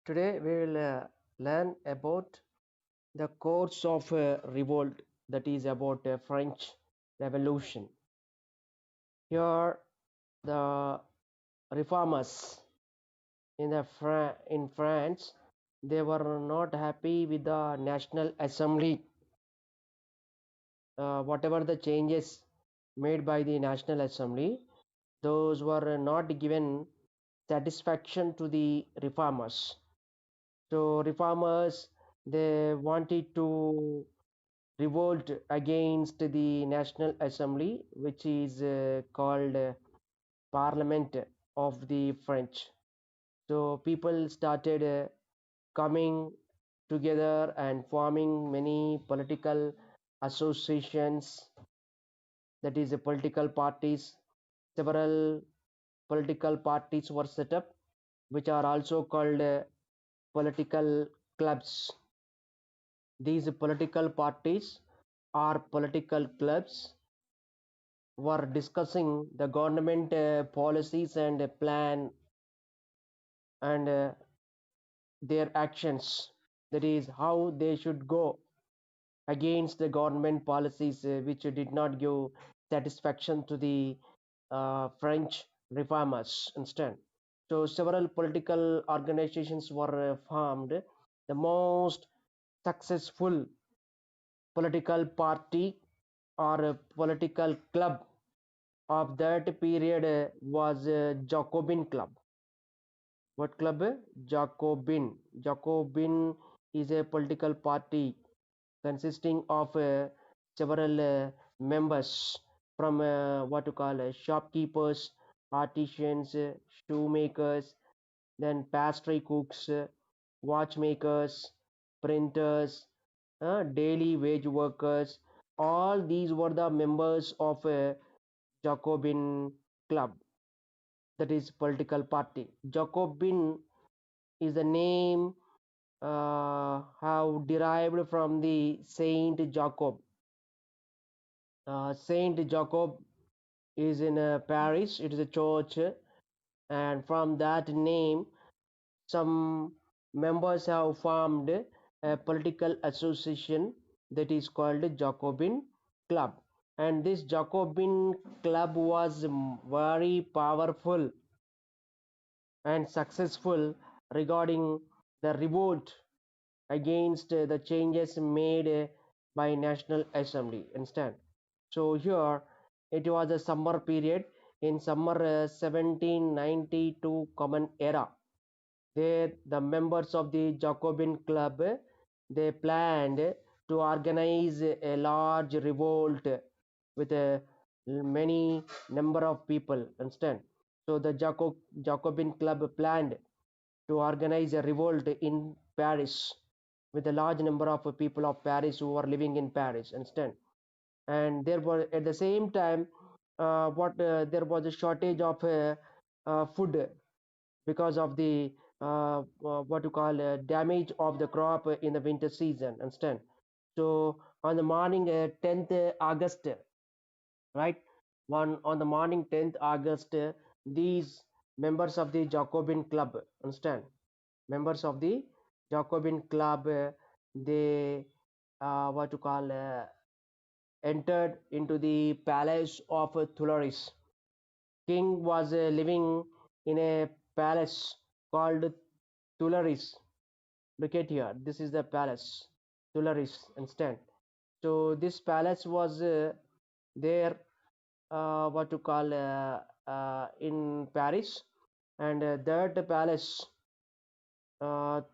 Today we will learn about the course of revolt, that is about French Revolution. Here, the reformers in France, they were not happy with the National Assembly. Whatever the changes made by the National Assembly, those were not given satisfaction to the reformers. So reformers, they wanted to revolt against the National Assembly, which is called Parliament of the French. So people started coming together and forming many political associations, that is, political parties. Several political parties were set up, which are also called political clubs. These political parties or political clubs were discussing the government policies and plan and their actions, that is how they should go against the government policies which did not give satisfaction to the French reformers instead. So several political organizations were formed. The most successful political party or a political club of that period was Jacobin Club. What club? Jacobin. Jacobin is a political party consisting of several members from what to call shopkeepers, artisans, shoemakers, then pastry cooks, watchmakers, printers, daily wage workers. All these were the members of a Jacobin club, that is political party. Jacobin is the name have derived from the Saint Jacob. Saint Jacob is in Paris. It is a church, and from that name, some members have formed a political association that is called Jacobin Club. And this Jacobin Club was very powerful and successful regarding the revolt against the changes made by National Assembly instead. So here it was a summer period in summer 1792 Common Era. There the members of the Jacobin Club, they planned to organize a large revolt with a many number of people instead. So the Jacobin Club planned to organize a revolt in Paris with a large number of people of Paris who were living in Paris instead. And there were at the same time what there was a shortage of food because of the what you call damage of the crop in the winter season instead. So on the morning 10th August, right, one on the morning 10th August, these members of the Jacobin Club, understand, members of the Jacobin Club, they what to call entered into the palace of Tuileries. King was living in a palace called Tuileries. Look at here. This is the palace, Tuileries instead. So this palace was there, what to call in Paris, and that palace,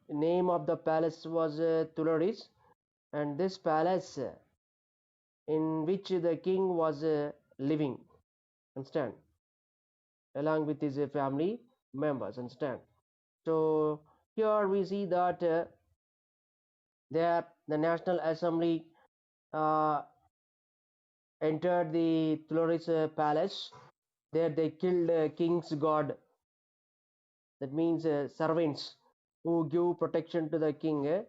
name of the palace was Tuileries, and this palace in which the king was living, understand, along with his family members, understand. So here we see that there the National Assembly uh, entered the Tuileries palace. There they killed king's guard, that means servants who give protection to the king.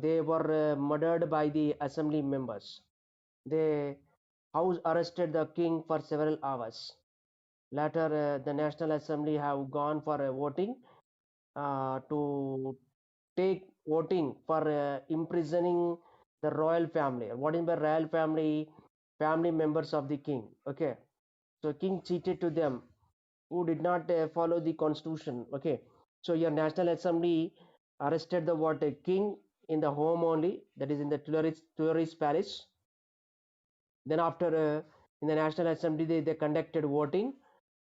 They were murdered by the assembly members. They house arrested the king for several hours. Later, the National Assembly have gone for voting, to take voting for imprisoning the royal family. What is the royal family? Family members of the king. Okay, so king cheated to them who did not follow the constitution. Okay, so your National Assembly arrested the what king in the home only, that is in the Tuileries Palace. Then after in the National Assembly they conducted voting,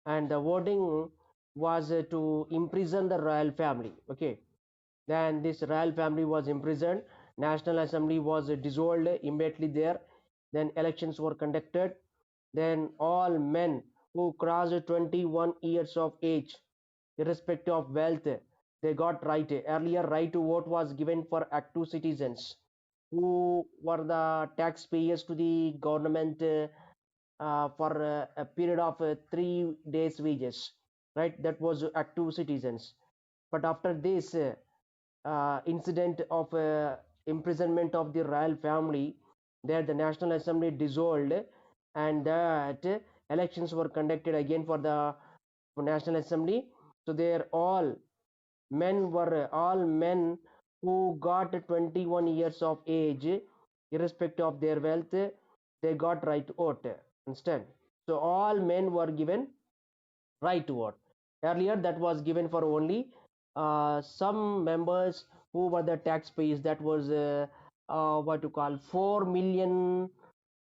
and the voting was to imprison the royal family. Okay, then this royal family was imprisoned. National Assembly was dissolved immediately there. Then elections were conducted. Then all men who crossed 21 years of age, irrespective of wealth, they got right. Earlier, right to vote was given for active citizens who were the taxpayers to the government for a period of 3 days wages, right? That was active citizens. But after this incident of imprisonment of the royal family, there the National Assembly dissolved, and that elections were conducted again for the National Assembly. So there all men who got 21 years of age, irrespective of their wealth, they got right to vote. Understand? So all men were given right to vote. Earlier, that was given for only some members who were the taxpayers. That was what to call 4 million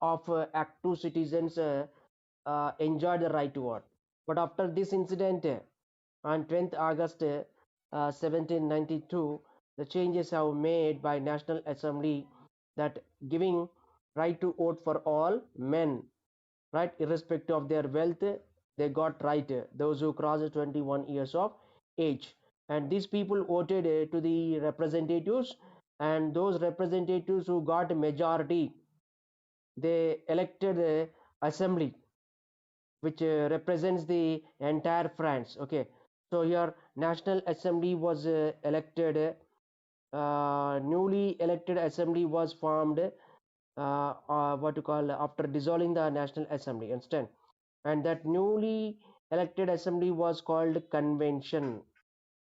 of active citizens enjoyed the right to vote. But after this incident, on 10th August 1792, the changes have made by National Assembly that giving right to vote for all men, right, irrespective of their wealth, they got right. Those who crossed 21 years of age, and these people voted to the representatives, and those representatives who got majority, they elected the assembly, which represents the entire France. Okay, so your National Assembly was elected. Newly elected assembly was formed. What you call after dissolving the National Assembly. Understand? And that newly elected assembly was called convention.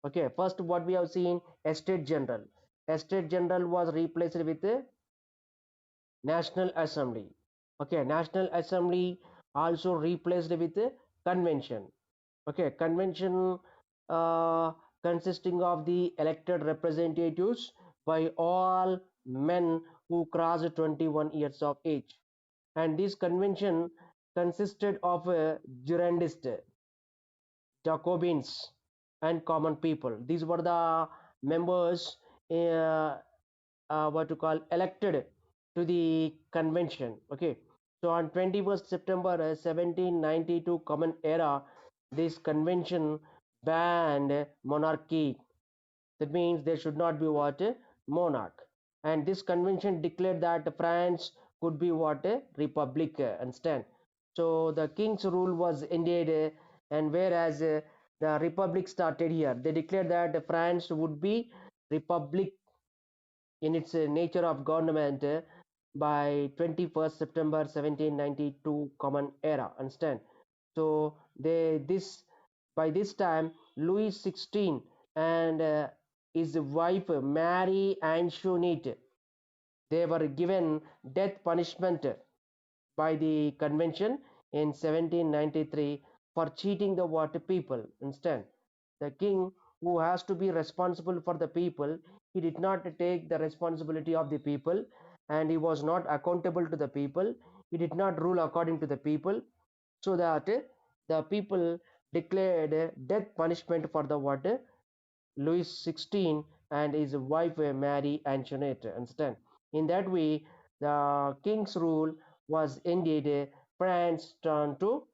Okay, first what we have seen, estate general. Estate general was replaced with National Assembly. Okay, National Assembly also replaced with convention. Okay, convention uh, consisting of the elected representatives by all men who crossed 21 years of age. And this convention consisted of Girondists, Jacobins, and common people. These were the members, uh, what to call, elected to the convention. Okay, so on 21st September 1792 Common Era, this convention banned monarchy. That means there should not be what, a monarch. And this convention declared that France could be what, a republic. Understand? So the king's rule was ended, and whereas the republic started here, they declared that France would be republic in its nature of government by 21st September 1792 Common Era. Understand? So this by this time Louis XVI and his wife Marie Antoinette, they were given death punishment by the convention in 1793 for cheating the water people. Instead, the king, who has to be responsible for the people, he did not take the responsibility of the people, and he was not accountable to the people. He did not rule according to the people, so that the people declared death punishment for the what, Louis XVI and his wife Marie Antoinette. Understand? In that way, the king's rule was ended. France turned to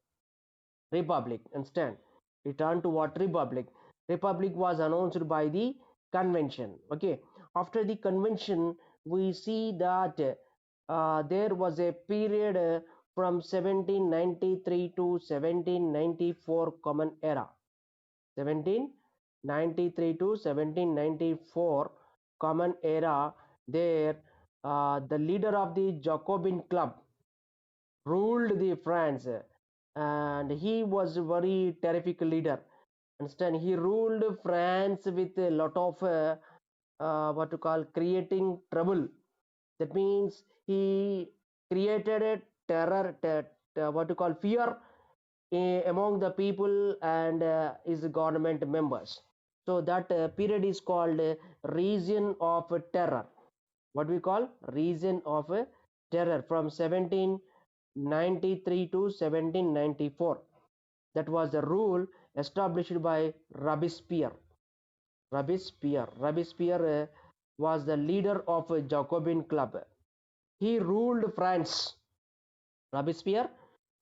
republic. Understand? Returned to what, republic? Republic was announced by the convention. Okay. After the convention, we see that there was a period from 1793 to 1794 Common Era. 1793 to 1794 Common Era. There, the leader of the Jacobin Club ruled the France, and he was a very terrific leader. Understand? He ruled France with a lot of what to call creating trouble. That means he created a terror, what to call fear among the people and his government members. So that period is called region of terror. What we call region of terror from 1793 to 1794. That was the rule established by Robespierre. Robespierre was the leader of a Jacobin club. He ruled France. Robespierre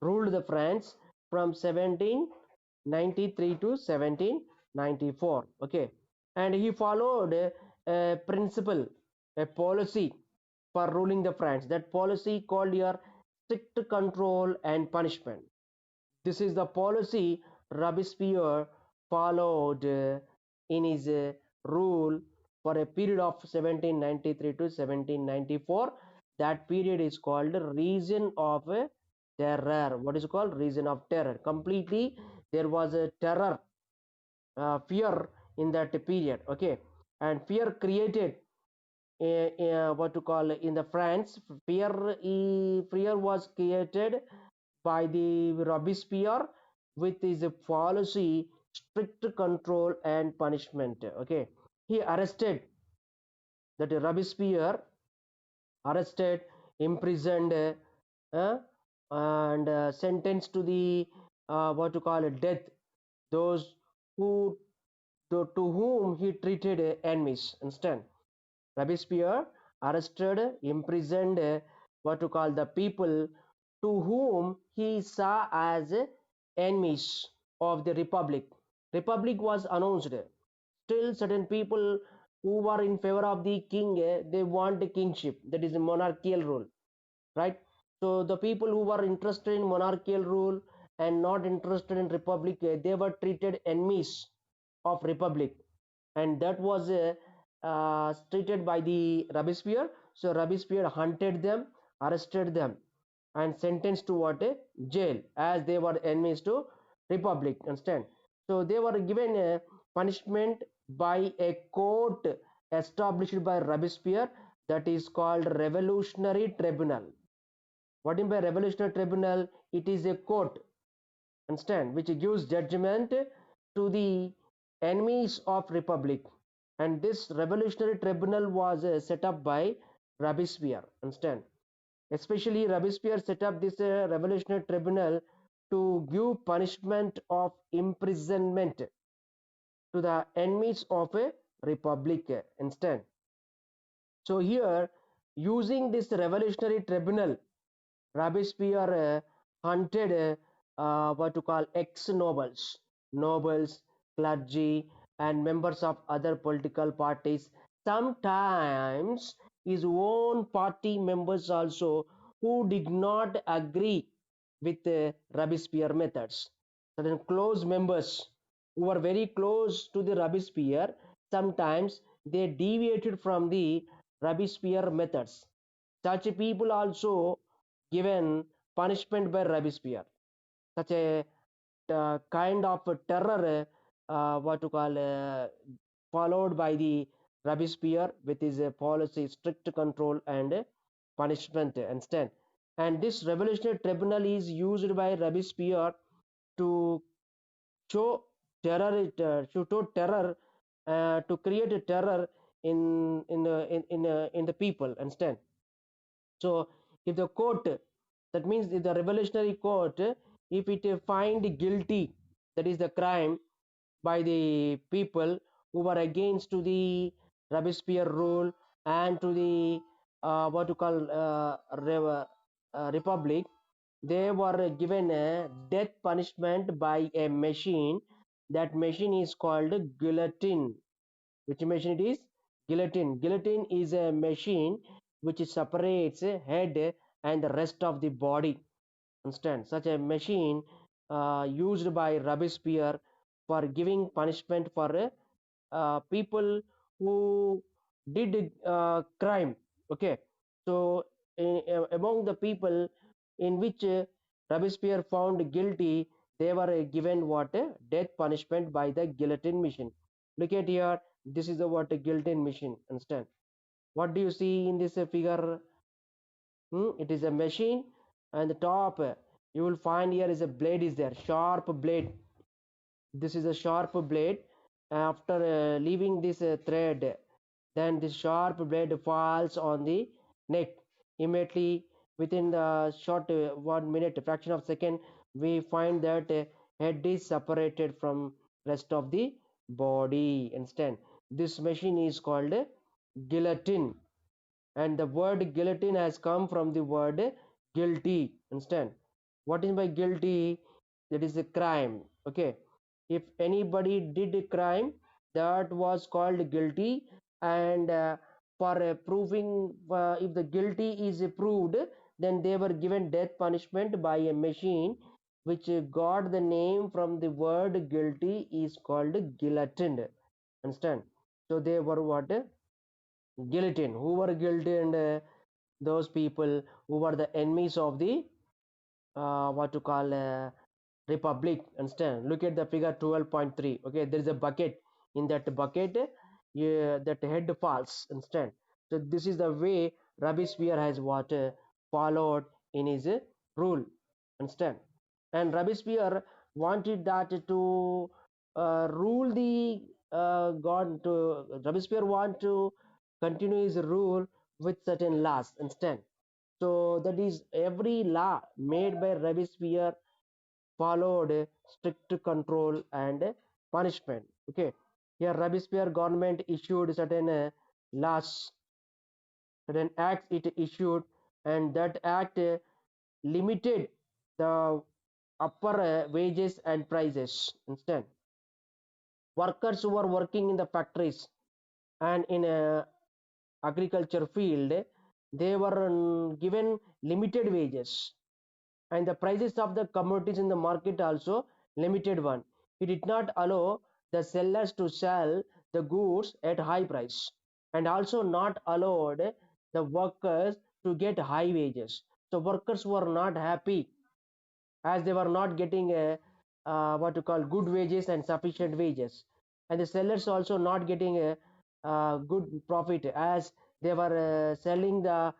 ruled the France from 1793 to 1794. Okay, and he followed a principle, a policy for ruling the France. That policy called your strict control and punishment. This is the policy Robespierre followed in his rule for a period of 1793 to 1794. That period is called Reign of Terror. What is it called? Reign of Terror. Completely, there was a terror, fear in that period. Okay, and fear created what to call in the France. Fear was created by the Robespierre with his policy, strict control and punishment. Okay, he arrested that Robespierre arrested, imprisoned, uh, and sentenced to the what to call it death those who to whom he treated enemies. Understand? Robespierre arrested, imprisoned what to call the people to whom he saw as enemies of the republic. Republic was announced. Still, certain people who were in favor of the king, they want a kingship. That is a monarchical rule, right? So the people who were interested in monarchical rule and not interested in republic, they were treated enemies of republic, and that was treated by the Robespierre. So Robespierre hunted them, arrested them, and sentenced to what a jail, as they were enemies to republic. Understand? So they were given a punishment by a court established by Robespierre, that is called Revolutionary Tribunal. What in by Revolutionary Tribunal? It is a court, understand, which gives judgment to the enemies of republic. And this Revolutionary Tribunal was set up by Robespierre. Understand? Especially Robespierre set up this Revolutionary Tribunal to give punishment of imprisonment to the enemies of a republic. Understand? So here, using this Revolutionary Tribunal, Robespierre hunted what to call ex-nobles, nobles, clergy, and members of other political parties. Sometimes his own party members also, who did not agree with Robespierre methods. Certain close members who were very close to the Robespierre, sometimes they deviated from the Robespierre methods. Such people also given punishment by Robespierre. Such a kind of terror, what to call, followed by the Robespierre with his policy, strict control and punishment. Understand? And this revolutionary tribunal is used by Robespierre to show terror, to show terror, to create a terror in the people. Understand? So if the court, that means if the revolutionary court, if it find guilty, that is the crime by the people who were against to the Robespierre rule and to the what to call republic, they were given a death punishment by a machine. That machine is called guillotine. Which machine it is? Guillotine. Guillotine is a machine which separates head and the rest of the body. Understand? Such a machine used by Robespierre for giving punishment for people who did crime. Okay, so among the people in which Robespierre found guilty, they were given what death punishment by the guillotine machine. Look at here, this is the what guillotine machine. Understand? What do you see in this figure? It is a machine, and the top you will find here is a blade is there, sharp blade. This is a sharp blade. After leaving this thread, then this sharp blade falls on the neck. Immediately within the short 1 minute fraction of second, we find that head is separated from rest of the body. Instead, this machine is called guillotine, and the word guillotine has come from the word guilty. Understand? What is by guilty? That is a crime. Okay, if anybody did a crime, that was called guilty. And for proving, if the guilty is proved, then they were given death punishment by a machine which got the name from the word guilty, is called guillotine. Understand? So they were what, guillotine, who were guilty, and those people who were the enemies of the what to call republic. Understand? Look at the figure 12.3. Okay, there is a bucket. In that bucket, yeah, that head falls. Understand? So this is the way Robespierre has what followed in his rule. Understand? And Robespierre wanted that to rule the god. To Robespierre want to continue his rule with certain laws. Understand? So that is every law made by Robespierre followed strict control and punishment. Okay, here Robespierre government issued certain laws, certain acts it issued, and that act limited the upper wages and prices. Instead, workers who were working in the factories and in a agriculture field, they were given limited wages, and the prices of the commodities in the market also limited one. He did not allow the sellers to sell the goods at high price, and also not allowed the workers to get high wages. So workers were not happy, as they were not getting a what to call good wages and sufficient wages, and the sellers also not getting a good profit, as they were selling the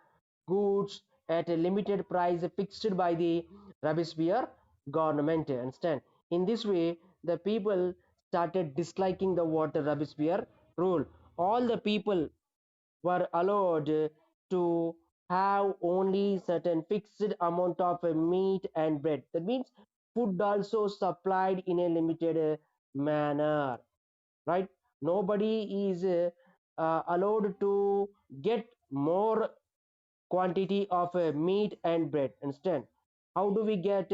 goods at a limited price fixed by the Robespierre government. Understand? In this way, the people started disliking the what Robespierre rule. All the people were allowed to have only certain fixed amount of meat and bread. That means food also supplied in a limited manner, right? Nobody is allowed to get more quantity of meat and bread. Understand? How do we get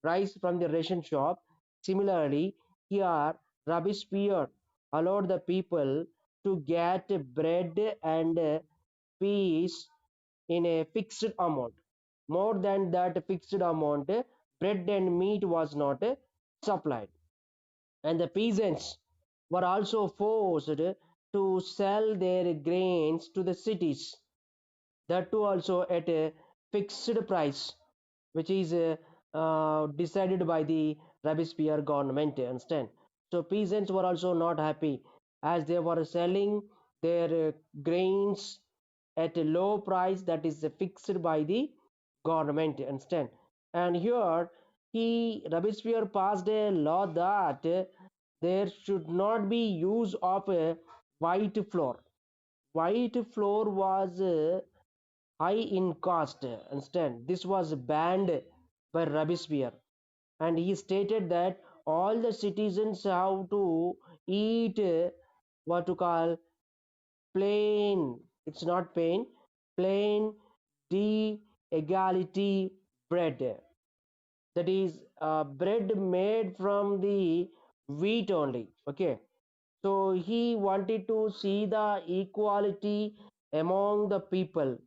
rice from the ration shop? Similarly, here Robespierre allowed the people to get bread and peas in a fixed amount. More than that fixed amount, bread and meat was not supplied. And the peasants were also forced to sell their grains to the cities, that too also at a fixed price, which is decided by the Robespierre government. Understand? So peasants were also not happy, as they were selling their grains at a low price that is fixed by the government. Understand? And here he Robespierre passed a law that there should not be use of a white flour. White flour was high in cost. Understand? This was banned by Robespierre, and he stated that all the citizens have to eat what to call plain. It's not pain, plain de egality bread. That is bread made from the wheat only. Okay, so he wanted to see the equality among the people.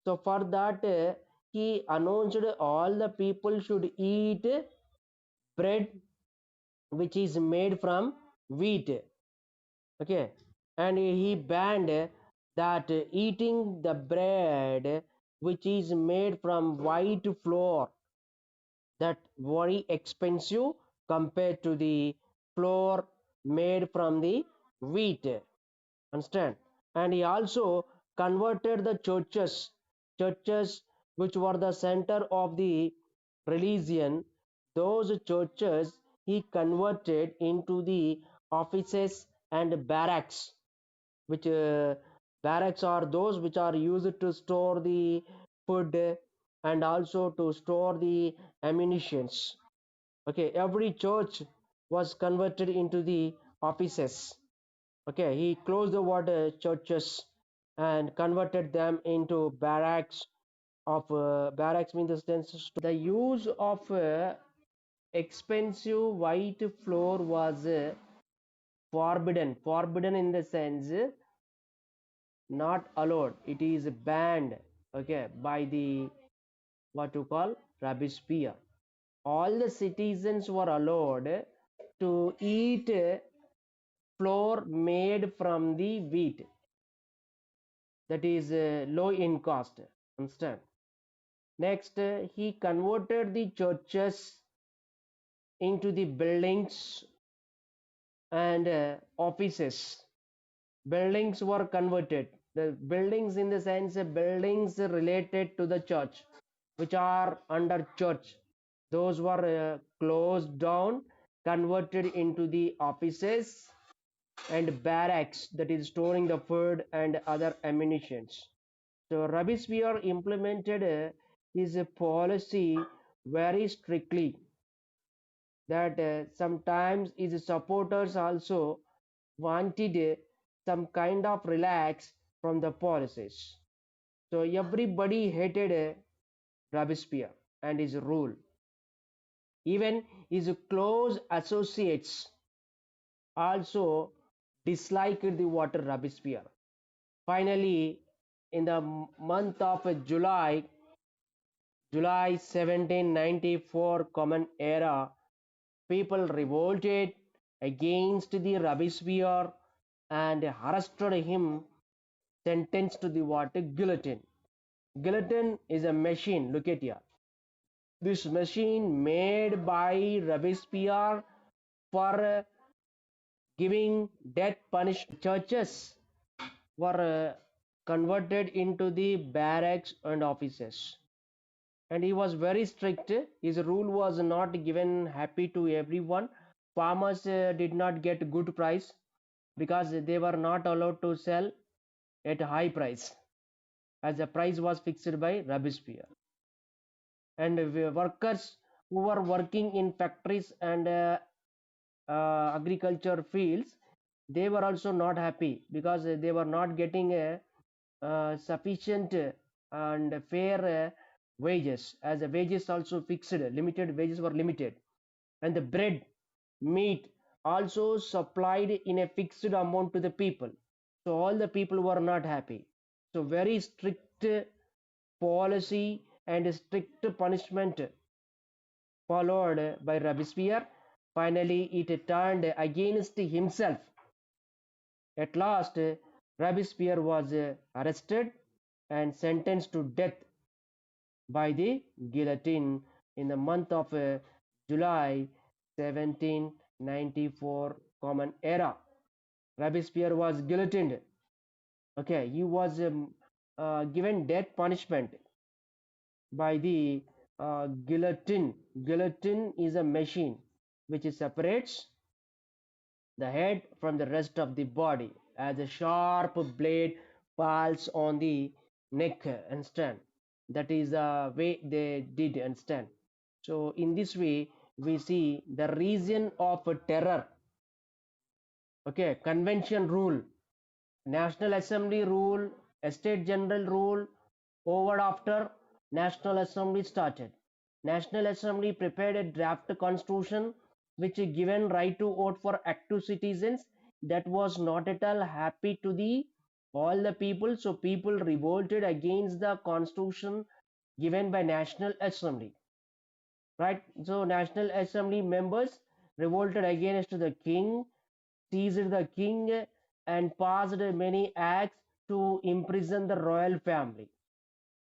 So for that, he announced all the people should eat bread which is made from wheat. Okay, and he banned that eating the bread which is made from white flour, that very expensive compared to the flour made from the wheat. Understand? And he also converted the churches which were the center of the religion. Those churches he converted into the offices and barracks, which barracks are those which are used to store the food and also to store the ammunitions. Okay, every church was converted into the offices. Okay, he closed the water churches and converted them into barracks. Of barracks means the sense the use of expensive white floor was forbidden. Forbidden in the sense not allowed. It is banned. Okay, by the what to call Robespierre. All the citizens were allowed to eat flour made from the wheat, that is low in cost. Understand? Next, he converted the churches into the buildings and offices. Buildings were converted. The buildings, in the sense, buildings related to the church, which are under church, those were closed down, converted into the offices and barracks, that is storing the food and other ammunitions. So Robespierre implemented his policy very strictly, that sometimes his supporters also wanted some kind of relax from the policies. So everybody hated Robespierre and his rule. Even his close associates also disliked the water Robespierre. Finally, in the month of July 1794 Common Era, people revolted against the Robespierre and arrested him, sentenced to the what? Guillotine. Guillotine is a machine. Look at here. This machine made by Robespierre for giving death punishment. Churches were converted into the barracks and offices. And he was very strict. His rule was not given happy to everyone. Farmers did not get good price because they were not allowed to sell at a high price, as the price was fixed by Robespierre. And workers who were working in factories and agriculture fields, they were also not happy because they were not getting a sufficient and fair wages, as the wages also fixed, limited wages were limited, and the bread, meat also supplied in a fixed amount to the people. So all the people were not happy. So very strict policy and strict punishment followed by Robespierre. Finally, it turned against himself. At last, Robespierre was arrested and sentenced to death by the guillotine in the month of July 1794 Common Era. Robespierre was guillotined. Okay, he was given death punishment by the guillotine. Guillotine is a machine which separates the head from the rest of the body, as a sharp blade falls on the neck. Understand? That is the way they did. Understand? So in this way we see the reason of terror. Okay, convention rule, National Assembly rule, State General rule over after National Assembly started. National Assembly prepared a draft constitution which given right to vote for active citizens. That was not at all happy to the all the people. So people revolted against the constitution given by National Assembly. Right? So National Assembly members revolted against the king, seized the king, and passed many acts to imprison the royal family.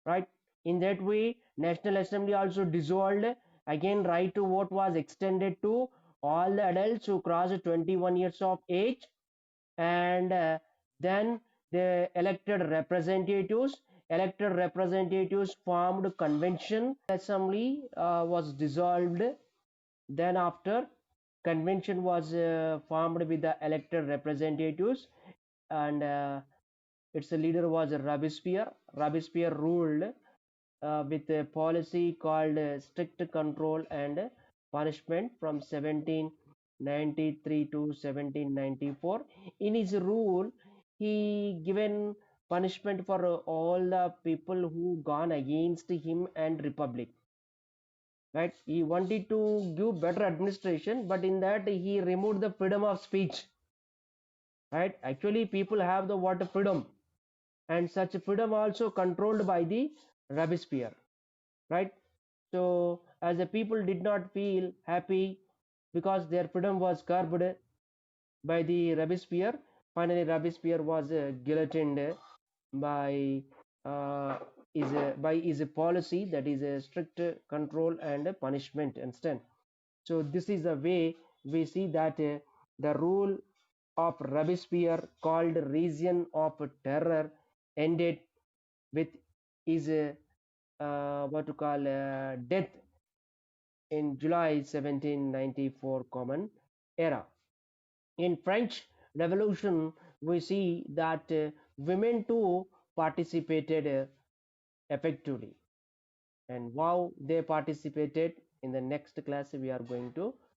Right? In that way, National Assembly also dissolved Again, right to vote was extended to all the adults who crossed 21 years of age, and then the elected representatives formed convention. Assembly was dissolved. Then after, convention was formed with the elected representatives, and its leader was Robespierre. Robespierre ruled with a policy called strict control and punishment from 1793 to 1794. In his rule, he given punishment for all the people who gone against him and republic. Right? He wanted to give better administration, but in that he removed the freedom of speech. Right? Actually, people have the what freedom, and such freedom also controlled by the Robespierre. Right? So as the people did not feel happy because their freedom was curbed by the Robespierre, finally Robespierre was guillotined by his policy, that is a strict control and punishment instead. So this is the way we see that the rule of Robespierre, called Region of Terror, ended with his what to call death in July 1794 Common Era. In French Revolution, we see that women too participated effectively, and how they participated, in the next class we are going to